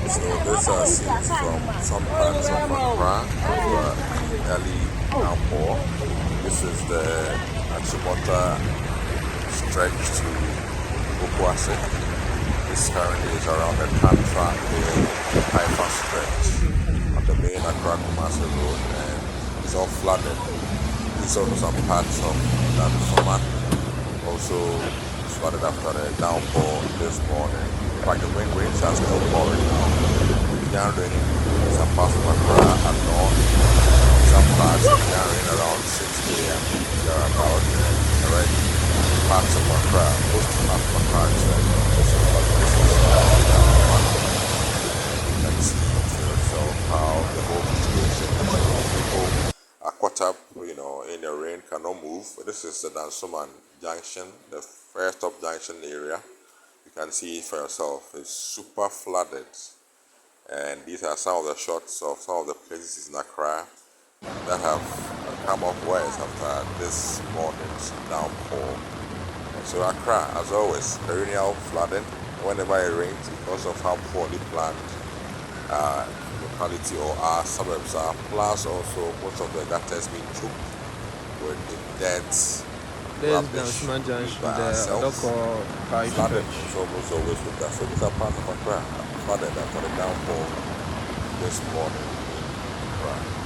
So these are scenes from some parts of Accra after early downpour. This is the Achimota stretch to Bokwase. This currently is around the Tantra Hill Haifa stretch on the main Accra Kumasi Road, and it's all flooded. These are also some parts of Dansoma, also flooded after the downpour this morning. In fact, the rains are still pouring now. It began raining in some parts of Accra at dawn. Some parts it began raining around 6 a.m. thereabout, and already parts of Accra, most of Accra actually, also flooded. This is you can see for yourself how the whole situation is. People are caught up, in the rain, cannot move. This is the Dansoman Junction, the first stop junction area. You can see it for yourself. It's super flooded. And these are some of the shots of some of the places in Accra that have come up worse after this morning's downpour. And so Accra, as always, perennial flooding whenever it rains because of how poorly planned locality or our suburbs are. Plus also most of the gutters being choked with dirt, rubbish by ourselves. Flooded is almost always with that. So these are parts of Accra flooded after the downpour this morning. Right.